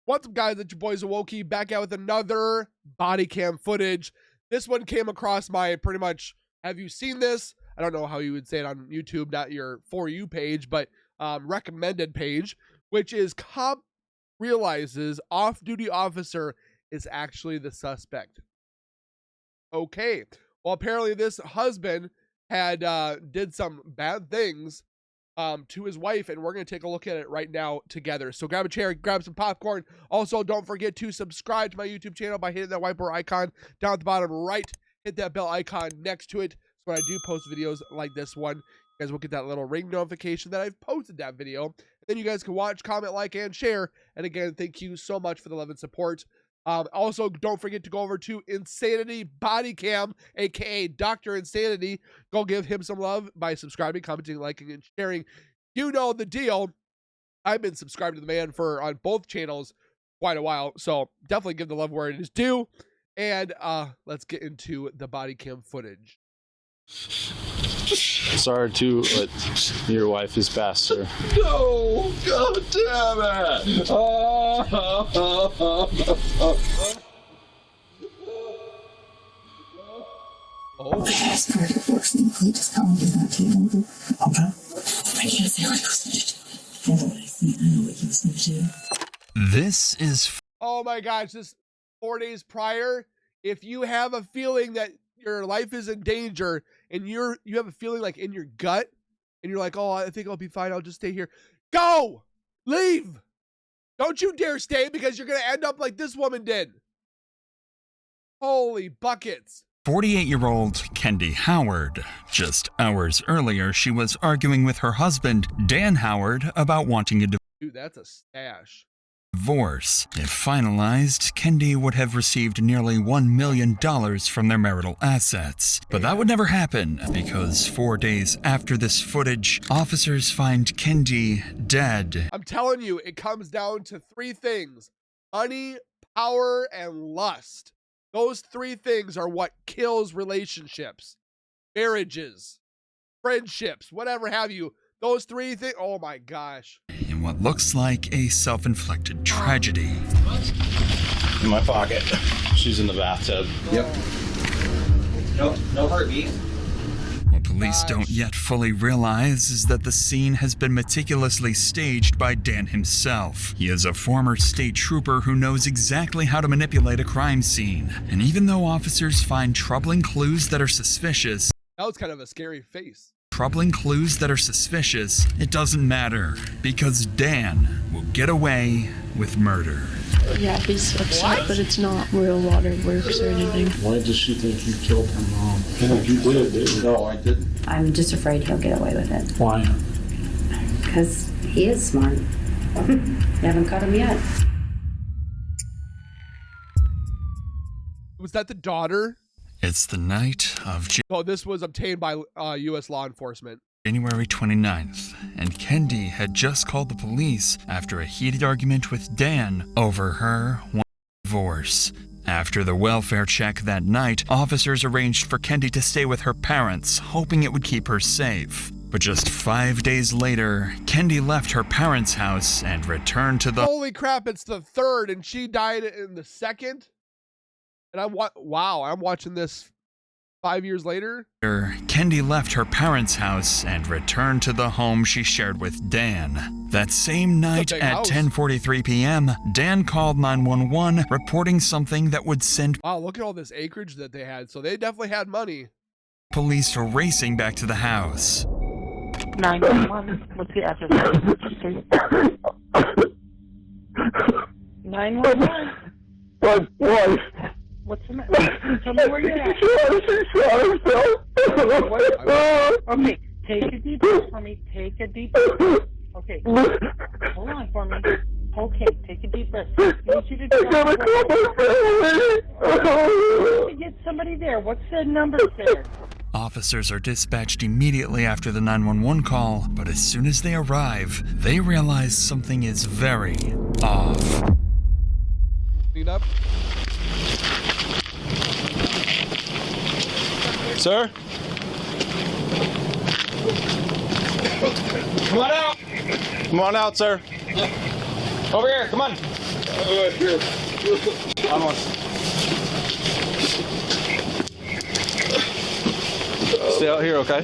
What's up, guys? It's your boy Zowoki back out with another body cam footage. This one came across my pretty much, have you seen this? I don't know how you would say it on YouTube, not your For You page, but recommended page, which is cop realizes off-duty officer is actually the suspect. Okay, well, apparently this husband had did some bad things to his wife, and we're going to take a look at it right now together. So grab a chair, grab some popcorn. Also, don't forget to subscribe to my YouTube channel by hitting that whiteboard icon down at the bottom right. Hit that bell icon next to it. So when I do post videos like this one, you guys will get that little ring notification that I've posted that video. And then you guys can watch, comment, like, and share. And again, thank you so much for the love and support. Also, don't forget to go over to Insanity Bodycam, aka Dr. Insanity. Go give him some love by subscribing, commenting, liking, and sharing. You know the deal. I've been subscribed to the man on both channels quite a while, so definitely give the love where it is due. And let's get into the bodycam footage. Sorry too, but your wife is passed, sir. No! God damn it! Last part of works include just how is that table. Okay. I can't say what he was going to do. I know what I see. I know what he was going to do. This is. Oh my gosh, this 4 days prior. If you have a feeling that your life is in danger and you have a feeling like in your gut and you're like, oh, I think I'll be fine, I'll just stay here. Go! Leave! Don't you dare stay, because you're going to end up like this woman did. Holy buckets. 48-year-old Kendy Howard. Just hours earlier, she was arguing with her husband, Dan Howard, about wanting a Dude, that's a stash. divorce. If finalized, Kendy would have received nearly $1 million from their marital assets. But that would never happen, because 4 days after this footage, officers find Kendy dead. I'm telling you, it comes down to three things: money, power, and lust. Those three things are what kills relationships, marriages, friendships, whatever have you. Those three things, oh my gosh. In what looks like a self-inflicted tragedy. In my pocket. She's in the bathtub. Yep. No heartbeat. What police don't yet fully realize is that the scene has been meticulously staged by Dan himself. He is a former state trooper who knows exactly how to manipulate a crime scene. And even though officers find troubling clues that are suspicious, That was kind of a scary face. it doesn't matter, because Dan will get away with murder. Yeah, he's upset, but it's not real waterworks or anything. Why does she think you killed her mom? Yeah, you did, didn't you? No, I didn't. I'm just afraid he'll get away with it. Why? Because he is smart. You haven't caught him yet. Was that the daughter? It's the night of Oh, this was obtained by U.S. law enforcement. January 29th, and Kendy had just called the police after a heated argument with Dan over her divorce. After the welfare check that night, officers arranged for Kendy to stay with her parents, hoping it would keep her safe. But just 5 days later, Kendy left her parents' house and returned to the— Holy crap, it's the third, and she died in the second? And wow, I'm watching this 5 years later. Kendy left her parents' house and returned to the home she shared with Dan. That same night at 10:43 p.m., Dan called 911, reporting something that would send— Wow, look at all this acreage that they had. So they definitely had money. police racing back to the house. 911. What's the address? 911. What? What's the matter? Tell me where you're at. Okay, take a deep breath for me. Take a deep breath. Okay, hold on for me. Okay, take a deep breath. I need you to get somebody there. What's the number there? Officers are dispatched immediately after the 911 call, but as soon as they arrive, they realize something is very off. Clean up. Sir? Come on out! Come on out, sir. Over here, come on. Right here. Stay out here, okay?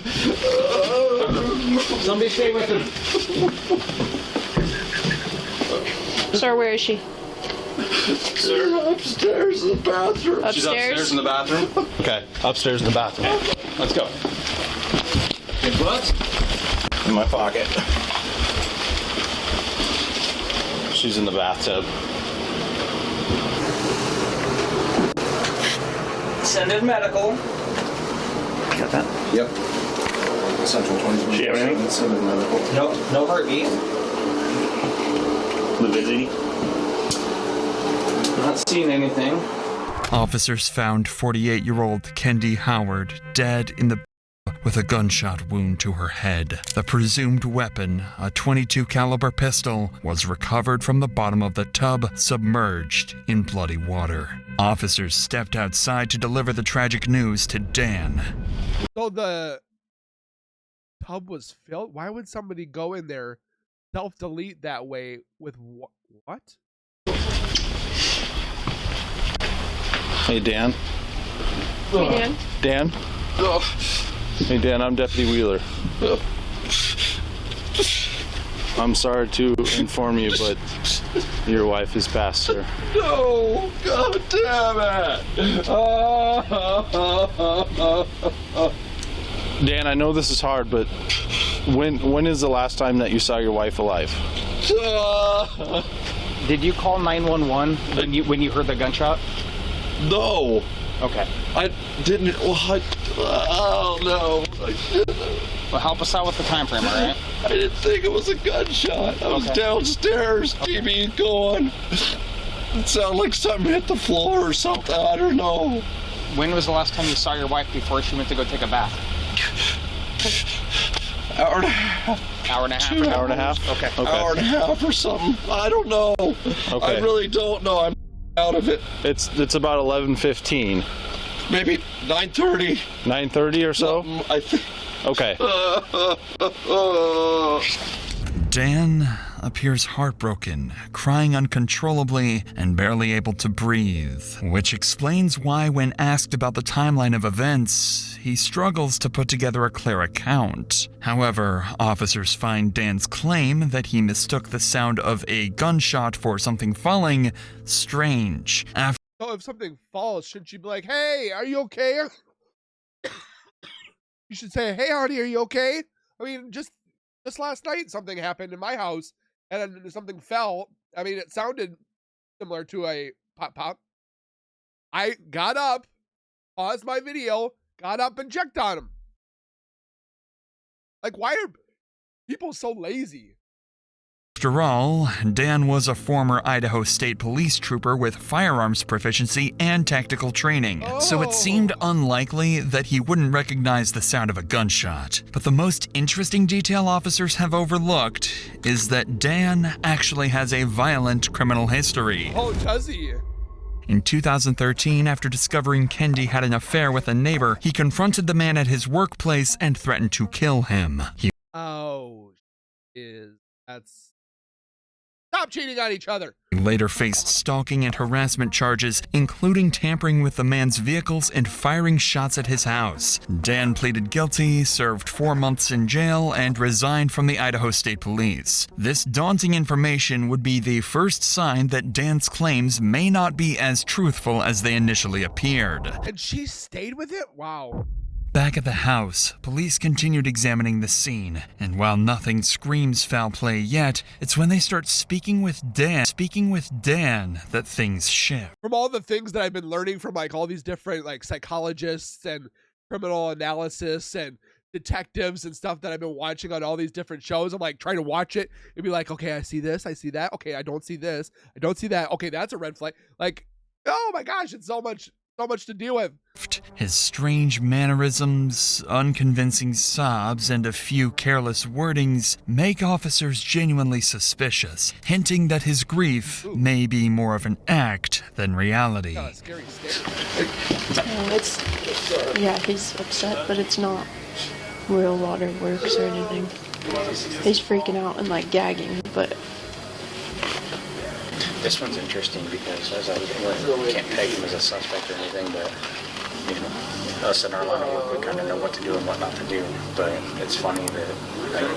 Somebody stay with him. Sir, where is she? Sir, upstairs in the bathroom. Upstairs? She's upstairs in the bathroom? Okay, upstairs in the bathroom. Let's go. Your butt? In my pocket. She's in the bathtub. Send in medical. Got that? Yep. Central 24. She have anything? Send in medical. No heartbeat. Lividity? Not seeing anything. Officers found 48-year-old Kendy Howard dead in the with a gunshot wound to her head. The presumed weapon, a .22 caliber pistol, was recovered from the bottom of the tub, submerged in bloody water. Officers stepped outside to deliver the tragic news to Dan. So the tub was filled? Why would somebody go in there, self-delete that way with what? Hey, Dan. Hey, Dan. Dan? Hey, Dan, I'm Deputy Wheeler. I'm sorry to inform you, but your wife is passed, sir. No! God damn it! Dan, I know this is hard, but when is the last time that you saw your wife alive? Did you call 911 when you heard the gunshot? No! Okay. I didn't. Oh no! I didn't. Well, help us out with the time frame, all right? I didn't think it was a gunshot. I was Okay. downstairs, TV going. It sounded like something hit the floor or something. I don't know. When was the last time you saw your wife before she went to go take a bath? Hour and a half. Hour and a half. Two Hour and a half? Okay. Hour and a half or something. I don't know. Okay. I really don't know. I'm out of it. It's about 11:15. Maybe 9:30. 9:30 or so? I think. Okay. Dan appears heartbroken, crying uncontrollably and barely able to breathe, which explains why when asked about the timeline of events, he struggles to put together a clear account. However, officers find Dan's claim that he mistook the sound of a gunshot for something falling strange. So if something falls, shouldn't you be like, hey, are you okay? You should say, hey, honey, are you okay? I mean, just last night something happened in my house and then something fell. I mean, it sounded similar to a pop. I got up, paused my video, got up and checked on him. Like, why are people so lazy? After all, Dan was a former Idaho State Police trooper with firearms proficiency and tactical training, so it seemed unlikely that he wouldn't recognize the sound of a gunshot. But the most interesting detail officers have overlooked is that Dan actually has a violent criminal history. Oh, does he? In 2013, after discovering Kendy had an affair with a neighbor, he confronted the man at his workplace and threatened to kill him. Stop cheating on each other. He later faced stalking and harassment charges, including tampering with the man's vehicles and firing shots at his house. Dan pleaded guilty, served 4 months in jail, and resigned from the Idaho State Police. This daunting information would be the first sign that Dan's claims may not be as truthful as they initially appeared. And she stayed with it? Wow. Back at the house, police continued examining the scene, and while nothing screams foul play yet, it's when they start speaking with Dan that things shift. From all the things that I've been learning from like all these different like psychologists and criminal analysis and detectives and stuff that I've been watching on all these different shows, I'm like trying to watch it and be like, okay, I see this, I see that, okay, I don't see this, I don't see that, okay, that's a red flag. Like, oh my gosh, it's so much to deal with. His strange mannerisms, unconvincing sobs, and a few careless wordings make officers genuinely suspicious, hinting that his grief may be more of an act than reality. Got a scary stare. Yeah, he's upset, but it's not real waterworks or anything. He's freaking out and like gagging, but This one's interesting because as I can't peg him as a suspect or anything, but you know, us in our line of work, we kind of know what to do and what not to do. But it's funny that, that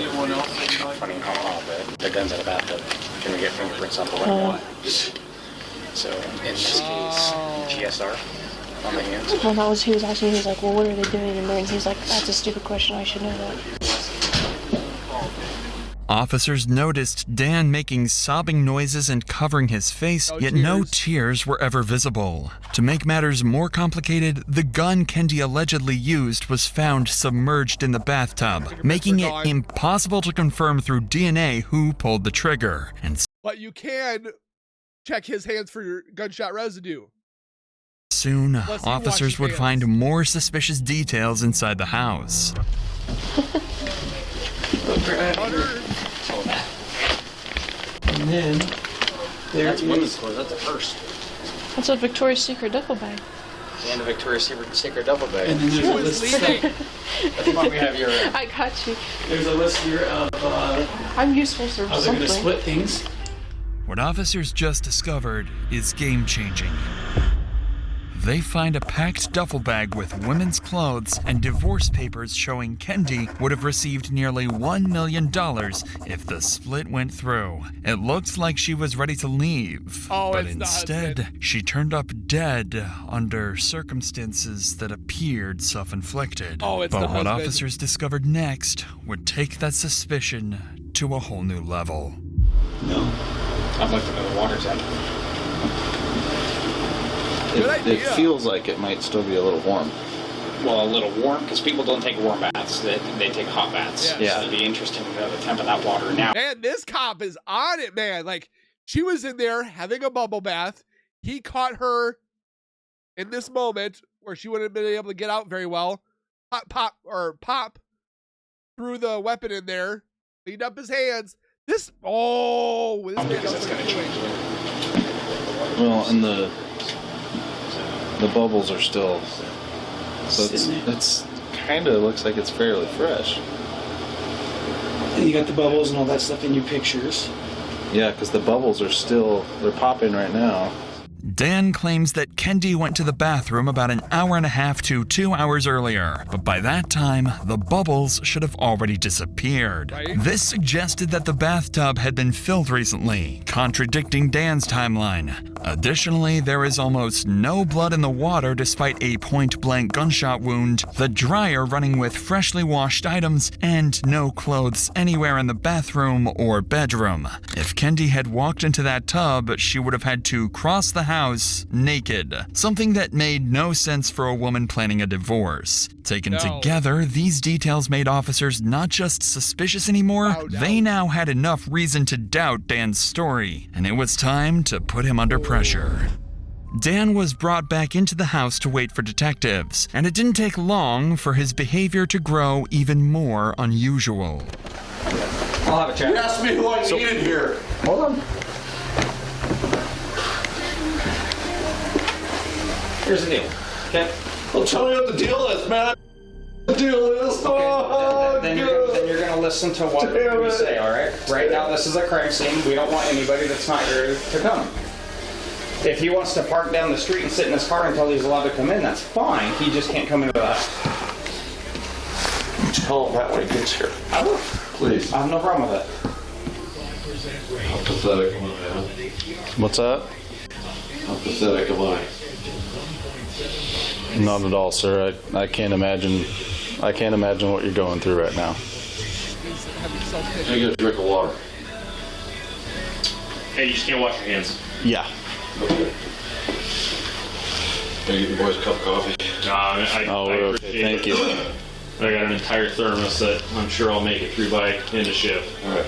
the gun's in the bathtub. Can we get fingerprints off the weapon? So in this case, GSR on the hands. Well, that was he was asking. He was like, "Well, what are they doing in there?" And he's like, "That's a stupid question. I should know that." Officers noticed Dan making sobbing noises and covering his face, yet no tears were ever visible. To make matters more complicated, the gun Kendy allegedly used was found submerged in the bathtub, making it impossible to confirm through DNA who pulled the trigger. But you can check his hands for your gunshot residue. Soon, officers would find more suspicious details inside the house. And then that's women's clothes. That's a purse. That's a Victoria's Secret duffel bag. And a Victoria's Secret duffel bag. And then there's a list. Come on, we have your. I got you. There's a list here of. I'm useful for how they're something. going to split things. What officers just discovered is game-changing. They find a packed duffel bag with women's clothes and divorce papers showing Kendy would have received nearly $1 million if the split went through. It looked like she was ready to leave, but instead, she turned up dead under circumstances that appeared self-inflicted. But what officers discovered next would take that suspicion to a whole new level. No. I've looked into the water tank. It feels like it might still be a little warm. Well, a little warm, because people don't take warm baths. They take hot baths. Yeah. So it'd be interesting to know the temp of that water now. Man, this cop is on it, man. Like, she was in there having a bubble bath. He caught her in this moment where she wouldn't have been able to get out very well. Pop threw the weapon in there, cleaned up his hands. This man That's going to change. Well, and the bubbles are still, so it's kind of looks like it's fairly fresh. And you got the bubbles and all that stuff in your pictures. Yeah, because the bubbles are still, they're popping right now. Dan claims that Kendy went to the bathroom about an hour and a half to 2 hours earlier, but by that time, the bubbles should have already disappeared. This suggested that the bathtub had been filled recently, contradicting Dan's timeline. Additionally, there is almost no blood in the water despite a point-blank gunshot wound, the dryer running with freshly washed items, and no clothes anywhere in the bathroom or bedroom. If Kendy had walked into that tub, she would have had to cross the house naked, something that made no sense for a woman planning a divorce. Taken together, these details made officers not just suspicious anymore, they now had enough reason to doubt Dan's story, and it was time to put him under pressure. Dan was brought back into the house to wait for detectives, and it didn't take long for his behavior to grow even more unusual. I'll have a chat. You asked me who I needed here. Hold on. Here's the deal. Okay. Well, tell me what the deal is, man. The deal is. Then you're going to listen to what we say, all right? Right now, this is a crime scene. We don't want anybody that's not here to come. If he wants to park down the street and sit in his car until he's allowed to come in, that's fine. He just can't come into the house. Tell him that when he gets here. I will. Please. I have no problem with it. How pathetic am I, man? What's that? How pathetic am I? Not at all, sir. I can't imagine what you're going through right now. I get a drink of water. Hey, you just can't wash your hands. Yeah. Okay. Can I get the boys a cup of coffee? I okay. appreciate Thank you. I got an entire thermos that I'm sure I'll make it through by end of shift. All right.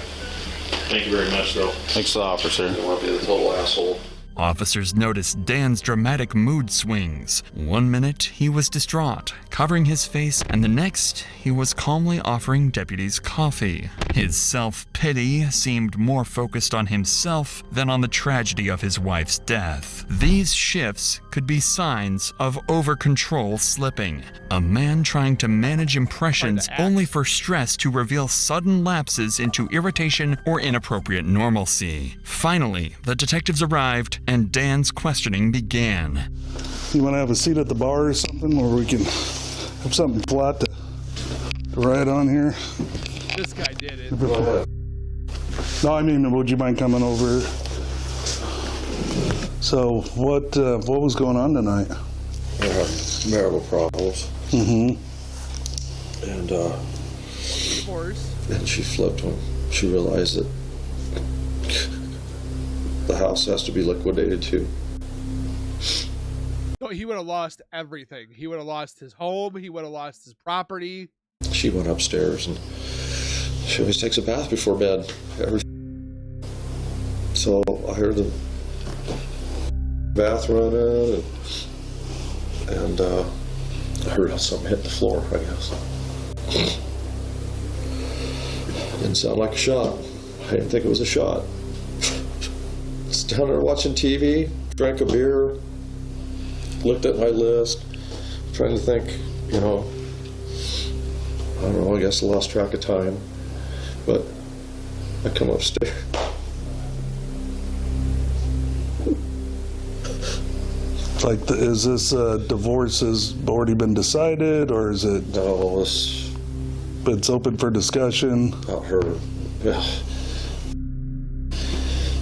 Thank you very much, though. Thanks a lot, officer. I don't want to be the total asshole. Officers noticed Dan's dramatic mood swings. One minute, he was distraught, covering his face, and the next, he was calmly offering deputies coffee. His self-pity seemed more focused on himself than on the tragedy of his wife's death. These shifts could be signs of over-control slipping, a man trying to manage impressions only for stress to reveal sudden lapses into irritation or inappropriate normalcy. Finally, the detectives arrived, and Dan's questioning began. You want to have a seat at the bar or something where we can have something flat to write on here? This guy did it. No, I mean, would you mind coming over? So, what was going on tonight? Marital problems. Mm-hmm. And, Divorce. and she flipped when she realized that the house has to be liquidated too. So he would have lost everything. He would have lost his home. He would have lost his property. She went upstairs and she always takes a bath before bed. So I heard the bath running and I heard something hit the floor, I guess. Didn't sound like a shot. I didn't think it was a shot. Was down there watching TV, drank a beer, looked at my list, trying to think, I don't know, I guess I lost track of time. But I come upstairs. Like, is this divorce has already been decided, or is it? No, it's open for discussion. About her. Yeah.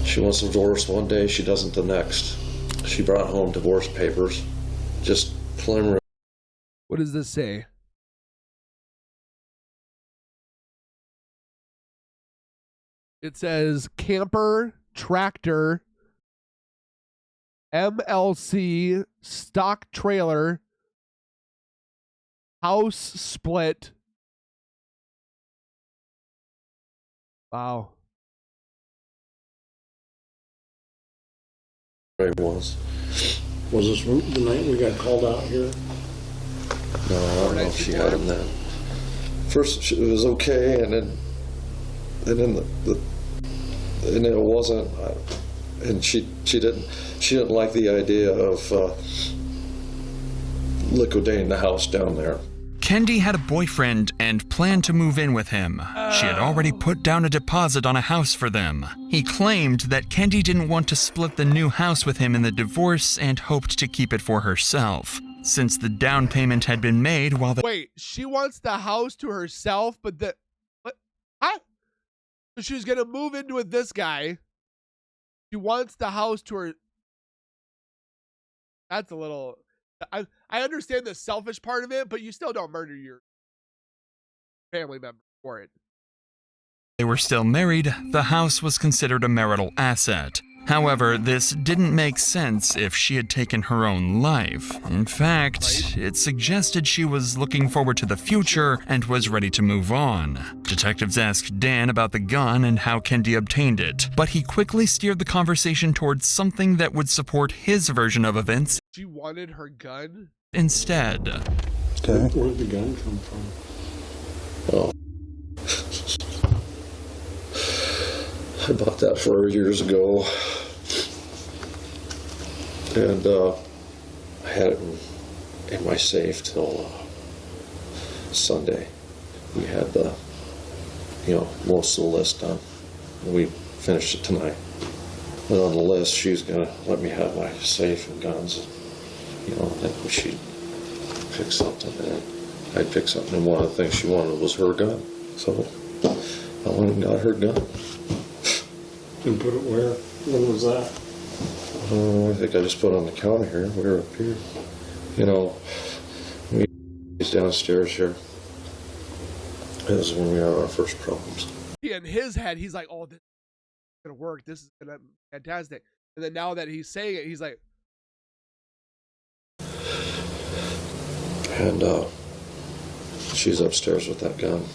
She wants a divorce one day, she doesn't the next. She brought home divorce papers, just preliminary. What does this say? It says camper, tractor, MLC, stock trailer, house split. Wow. Was this the night we got called out here? No, I don't know if she had him then. First, it was okay, and then it wasn't. And she didn't like the idea of liquidating the house down there. Kendy had a boyfriend and planned to move in with him. She had already put down a deposit on a house for them. He claimed that Kendy didn't want to split the new house with him in the divorce and hoped to keep it for herself, since the down payment had been made while the— Wait, she wants the house to herself, but what? Huh? So she's gonna move into with this guy. She wants the house to her. That's a little. I understand the selfish part of it, but you still don't murder your family member for it. They were still married, the house was considered a marital asset. However, this didn't make sense if she had taken her own life. In fact, it suggested she was looking forward to the future and was ready to move on. Detectives asked Dan about the gun and how Kendy obtained it, but he quickly steered the conversation towards something that would support his version of events. She wanted her gun? Instead. Okay. Where'd the gun come from? Oh. I bought that 4 years ago, and I had it in my safe till Sunday. We had most of the list done. We finished it tonight. But on the list, she's gonna let me have my safe and guns. Then she'd pick something, and I'd pick something. And one of the things she wanted was her gun. So I went and got her gun. And put it where? When was that? I think I just put it on the counter here. We're up here. He's downstairs here. This is when we had our first problems. In his head, he's like, oh, this is going to work. This is gonna be fantastic. And then now that he's saying it, he's like... And she's upstairs with that gun.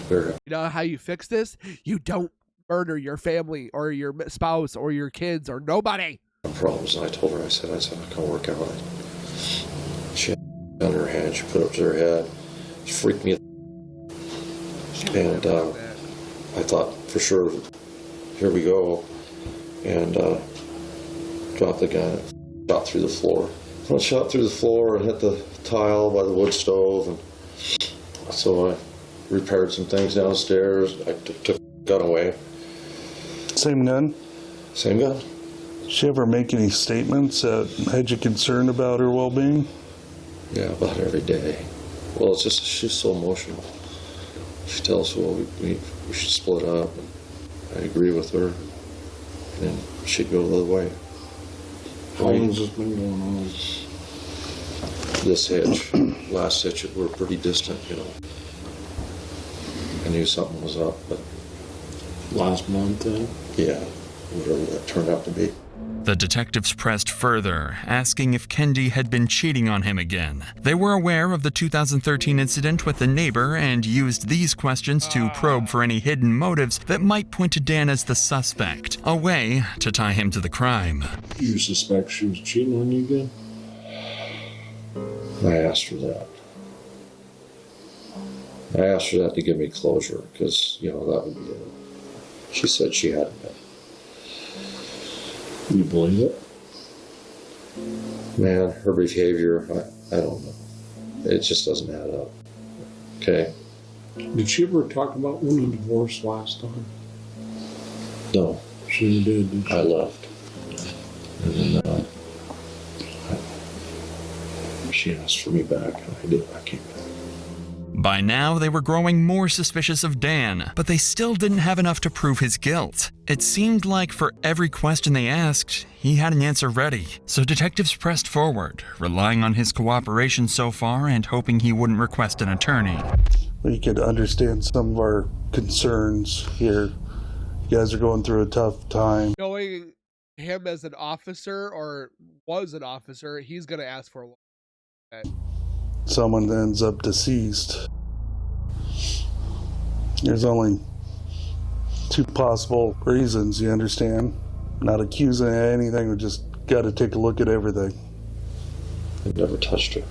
You know how you fix this? You don't murder your family or your spouse or your kids or nobody. Problems, and I told her, I said, I can work out. She on her hand. She put it up to her head. It freaked me. And I thought for sure, here we go. And dropped the gun. Shot through the floor. I shot through the floor and hit the tile by the wood stove. And so I repaired some things downstairs. I took the gun away. Same gun? Same gun. Did she ever make any statements that had you concerned about her well-being? Yeah, about every day. Well, it's just she's so emotional. She tells us, well, we should split up. And I agree with her. And then she'd go the other way. How long has this been going on? This hitch, last hitch, we're pretty distant, you know. I knew something was up, but... Last month, then? Yeah, whatever that turned out to be. The detectives pressed further, asking if Kendy had been cheating on him again. They were aware of the 2013 incident with the neighbor and used these questions to probe for any hidden motives that might point to Dan as the suspect, a way to tie him to the crime. You suspect she was cheating on you again? I asked her that. I asked her that to give me closure, because, you know, that would be it. She said she hadn't been. You believe it? Man, her behavior, I don't know. It just doesn't add up. Okay? Did she ever talk about wanting a divorce last time? No. She did she? I left. And then she asked for me back, and I did. I came back. By now, they were growing more suspicious of Dan, but they still didn't have enough to prove his guilt. It seemed like for every question they asked, he had an answer ready. So detectives pressed forward, relying on his cooperation so far and hoping he wouldn't request an attorney. We could understand some of our concerns here. You guys are going through a tough time. Knowing him as an officer, or was an officer, he's going to ask for a loan. Someone ends up deceased. There's only two possible reasons, you understand? Not accusing of anything, we just got to take a look at everything. I never touched her.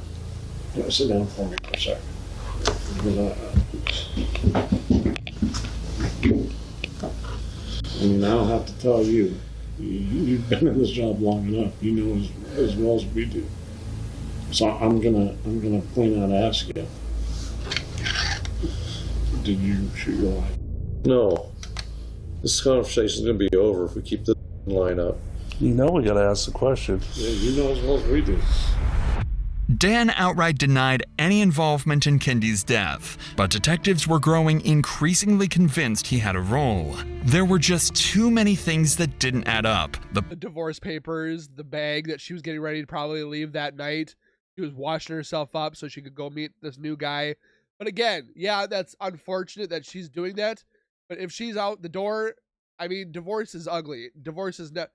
Yeah, sit down for me for a second. I mean, I don't have to tell you. You've been in this job long enough. You know as well as we do. So I'm gonna point out, ask you. Did you shoot your wife? No. This conversation's gonna be over if we keep this line up. You know we gotta ask the question. Yeah, you know as well as we do. Dan outright denied any involvement in Kendy's death, but detectives were growing increasingly convinced he had a role. There were just too many things that didn't add up. The divorce papers, the bag that she was getting ready to probably leave that night. She was washing herself up so she could go meet this new guy. But again, yeah, that's unfortunate that she's doing that. But if she's out the door, I mean, divorce is ugly. Divorce is not...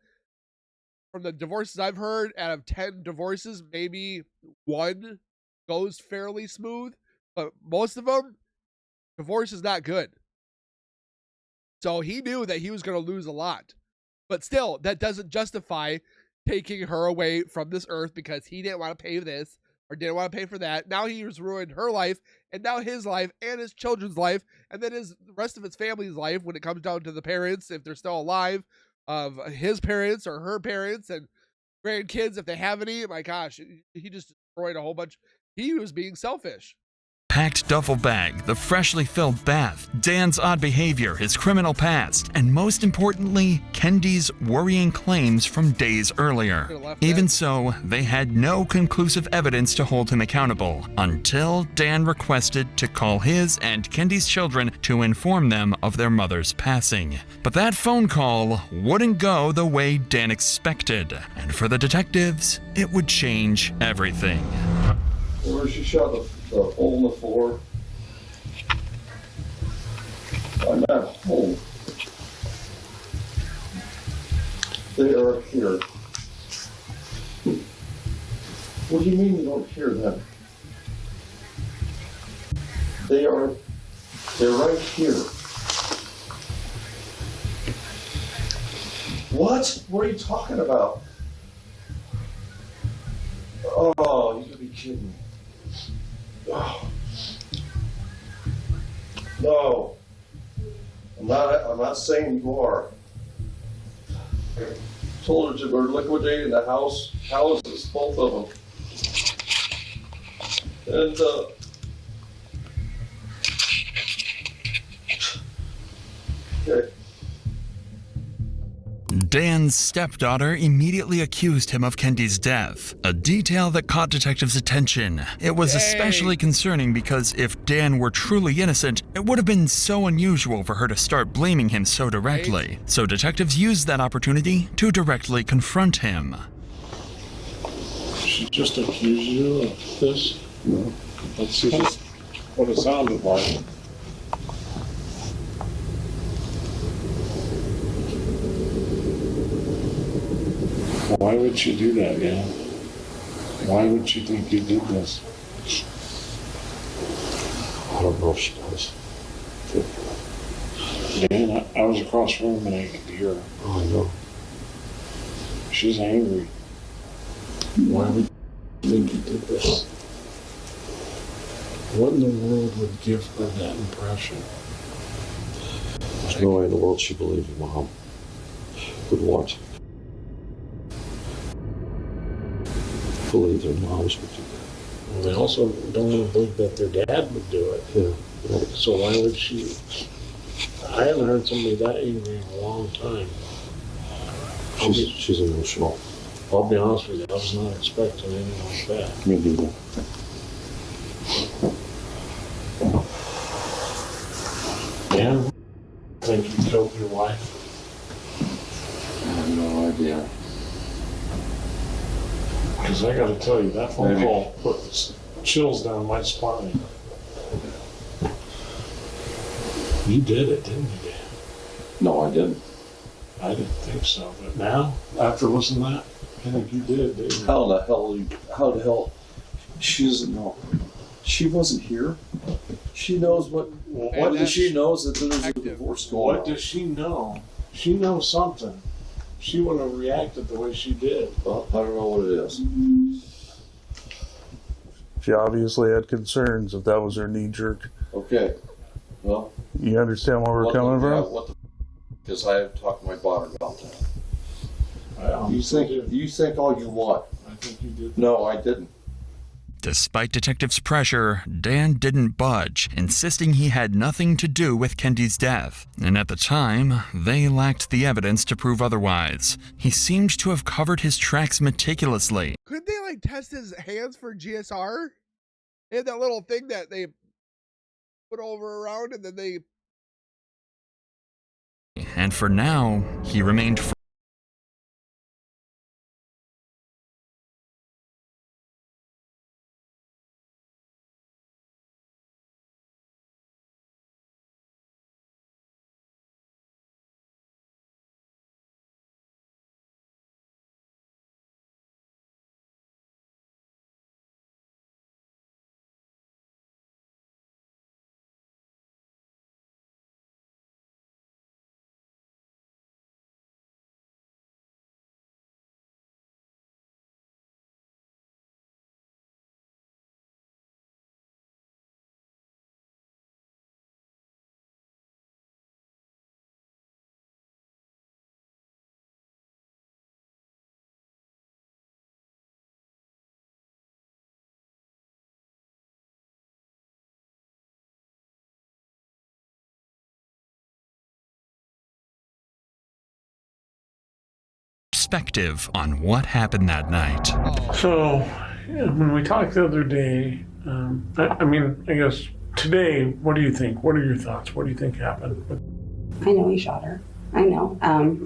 From the divorces I've heard, out of 10 divorces, maybe one goes fairly smooth. But most of them, divorce is not good. So he knew that he was going to lose a lot. But still, that doesn't justify taking her away from this earth because he didn't want to pay this or didn't want to pay for that. Now he has ruined her life, and now his life and his children's life, and then the rest of his family's life when it comes down to the parents, if they're still alive, of his parents or her parents and grandkids, if they have any. My gosh, he just destroyed a whole bunch. He was being selfish. Packed duffel bag, the freshly filled bath, Dan's odd behavior, his criminal past, and most importantly, Kendy's worrying claims from days earlier. Even so, they had no conclusive evidence to hold him accountable until Dan requested to call his and Kendy's children to inform them of their mother's passing. But that phone call wouldn't go the way Dan expected, and for the detectives, it would change everything. Where she shot the hole in the floor. On that hole. They are here. What do you mean you don't hear them? They're right here. What? What are you talking about? Oh, you could be kidding me. No, I'm not saying you are. Told her we're liquidating the houses, both of them. And okay. Dan's stepdaughter immediately accused him of Kendy's death, a detail that caught detectives' attention. It was especially concerning because if Dan were truly innocent, it would have been so unusual for her to start blaming him so directly. So detectives used that opportunity to directly confront him. She just accused you of this? No. Let's see what it sounded like. Why would she do that, Dan? Why would she think you did this? I don't know if she does. Dan, I was across the room and I could hear her. Oh, I know. She's angry. Why would you think you did this? What in the world would give her that impression? There's no way in the world she believed you, Mom. Would want. Believe their moms would do that. Well, they also don't want to believe that their dad would do it. Yeah. Right. So why would she? I haven't heard somebody that angry in a long time. She's emotional. I'll be honest with you, I was not expecting anything like that. Me neither. Dan, think you killed your wife? I have no idea. Because I got to tell you, that phone call put chills down my spine. You did it, didn't you, Dan? No, I didn't. I didn't think so, but now, after listening to that, I think you did, didn't you? How the hell? She doesn't know. She wasn't here. She knows what does she knows that there's a divorce going on? What does she know? She knows something. She wouldn't have reacted the way she did. Well, I don't know what it is. She obviously had concerns if that was her knee jerk. Okay. Well, you understand where we're coming from? Because I have talked to my daughter about that. You think all you want. I think you did. No, I didn't. Despite detectives' pressure, Dan didn't budge, insisting he had nothing to do with Kendy's death. And at the time, they lacked the evidence to prove otherwise. He seemed to have covered his tracks meticulously. Couldn't they like test his hands for GSR? They had that little thing that they put over around and then they... And for now, he remained perspective on what happened that night. So, when we talked the other day, I guess today, what do you think? What are your thoughts? What do you think happened? I know he shot her. I know.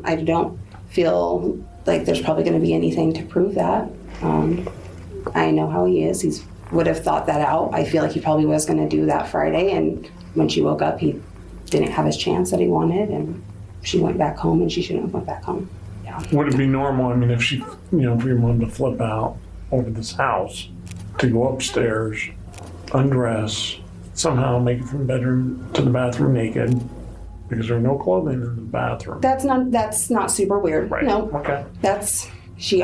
I don't feel like there's probably going to be anything to prove that. I know how he is. He would have thought that out. I feel like he probably was going to do that Friday, and when she woke up, he didn't have his chance that he wanted, and she went back home, and she shouldn't have went back home. Yeah. Would it be normal? I mean, if she, if we wanted to flip out over this house, to go upstairs, undress, somehow make it from bedroom to the bathroom naked, because there's no clothing in the bathroom. That's not super weird. Right. No. Okay. She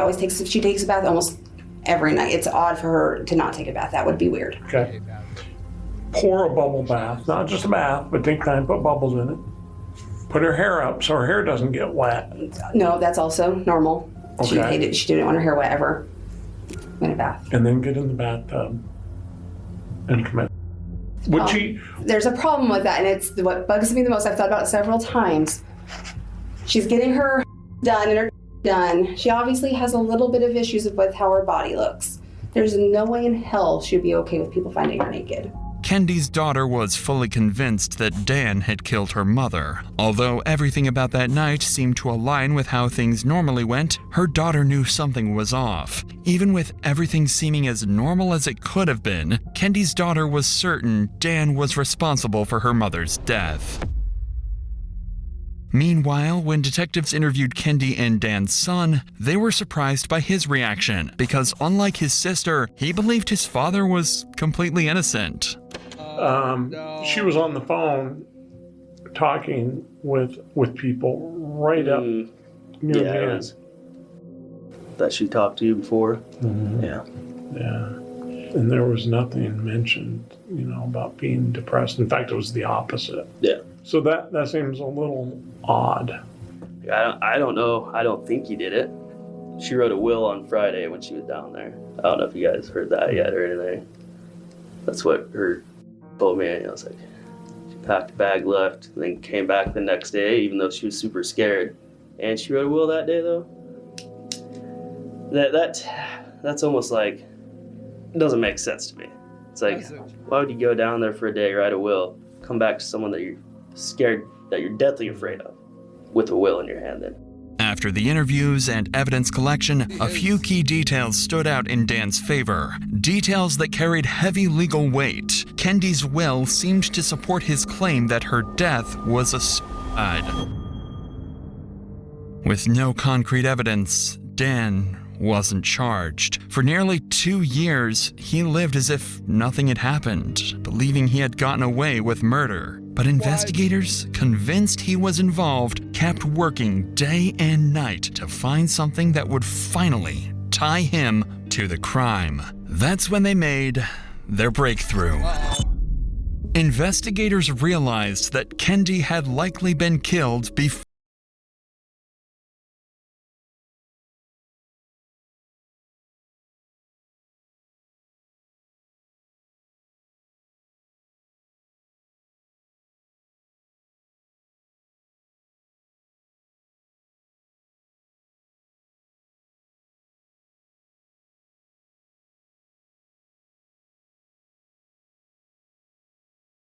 takes a bath almost every night. It's odd for her to not take a bath. That would be weird. Okay. pour a bubble bath, not just a bath, but take time, put bubbles in it. Put her hair up so her hair doesn't get wet. No, that's also normal. Okay. She didn't want her hair wet ever in a bath. And then get in the bathtub and commit. Would she? There's a problem with that, and it's what bugs me the most. I've thought about it several times. She's getting her done and her done. She obviously has a little bit of issues with how her body looks. There's no way in hell she'd be okay with people finding her naked. Kendy's daughter was fully convinced that Dan had killed her mother. Although everything about that night seemed to align with how things normally went, her daughter knew something was off. Even with everything seeming as normal as it could have been, Kendy's daughter was certain Dan was responsible for her mother's death. Meanwhile, when detectives interviewed Kendy and Dan's son, they were surprised by his reaction because, unlike his sister, he believed his father was completely innocent. No. She was on the phone talking with people right up near the end. That she talked to you before? Mm-hmm. Yeah. And there was nothing mentioned, about being depressed. In fact, it was the opposite. Yeah. So that seems a little odd. I don't know. I don't think he did it. She wrote a will on Friday when she was down there. I don't know if you guys heard that yet or anything. That's what her told me. I was like, she packed a bag, left, and then came back the next day, even though she was super scared. And she wrote a will that day, though. That's almost like, it doesn't make sense to me. It's like, why would you go down there for a day, write a will, come back to someone that you're scared, that you're deathly afraid of, with a will in your hand then? After the interviews and evidence collection, a few key details stood out in Dan's favor. Details that carried heavy legal weight. Kendy's will seemed to support his claim that her death was a suicide. With no concrete evidence, Dan wasn't charged. For nearly 2 years, he lived as if nothing had happened, believing he had gotten away with murder. But investigators, convinced he was involved, kept working day and night to find something that would finally tie him to the crime. That's when they made their breakthrough. Investigators realized that Kendy had likely been killed before.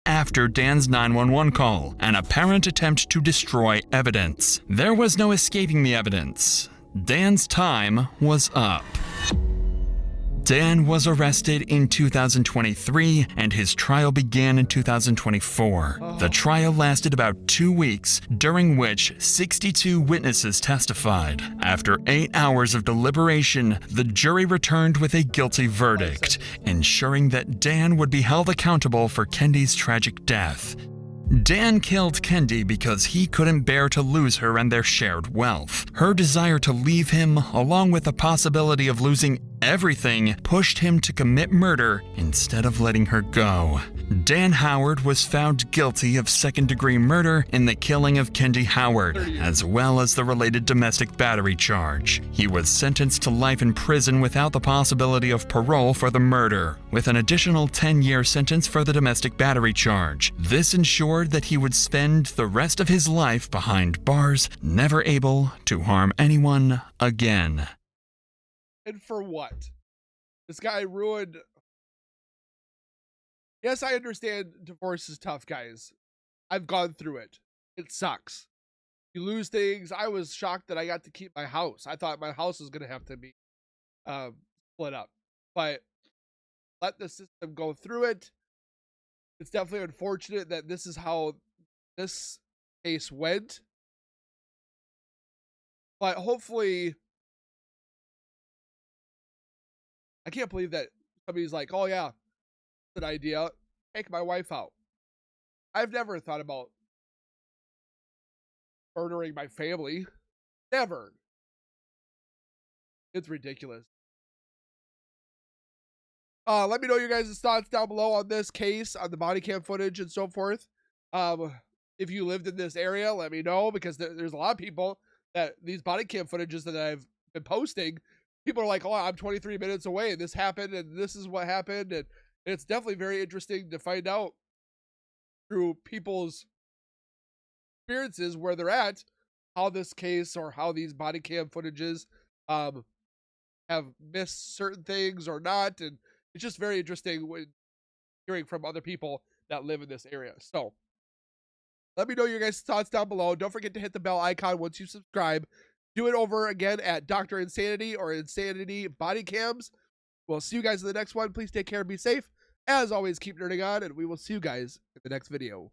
After Dan's 911 call, an apparent attempt to destroy evidence. There was no escaping the evidence. Dan's time was up. Dan was arrested in 2023 and his trial began in 2024. The trial lasted about 2 weeks, during which 62 witnesses testified. After 8 hours of deliberation, the jury returned with a guilty verdict, ensuring that Dan would be held accountable for Kendy's tragic death. Dan killed Kendy because he couldn't bear to lose her and their shared wealth. Her desire to leave him, along with the possibility of losing everything, pushed him to commit murder instead of letting her go. Dan Howard was found guilty of second-degree murder in the killing of Kendy Howard, as well as the related domestic battery charge. He was sentenced to life in prison without the possibility of parole for the murder, with an additional 10-year sentence for the domestic battery charge. This ensured that he would spend the rest of his life behind bars, never able to harm anyone again. And for what? This guy ruined... Yes, I understand divorce is tough, guys. I've gone through it. It sucks. You lose things. I was shocked that I got to keep my house. I thought my house was going to have to be split up. But let the system go through it. It's definitely unfortunate that this is how this case went. But hopefully... I can't believe that somebody's like, oh yeah, good idea, take my wife out. I've never thought about murdering my family. Never. It's ridiculous. Let me know your guys' thoughts down below on this case, on the body cam footage and so forth. If you lived in this area, let me know, because there's a lot of people that these body cam footages that I've been posting, people are like, oh, I'm 23 minutes away, this happened, and this is what happened. And it's definitely very interesting to find out through people's experiences where they're at, how this case or how these body cam footages have missed certain things or not. And it's just very interesting when hearing from other people that live in this area. So let me know your guys' thoughts down below. Don't forget to hit the bell icon once you subscribe. Do it over again at Dr. Insanity or Insanity Body Cams. We'll see you guys in the next one. Please take care and be safe. As always, keep nerding on, and we will see you guys in the next video.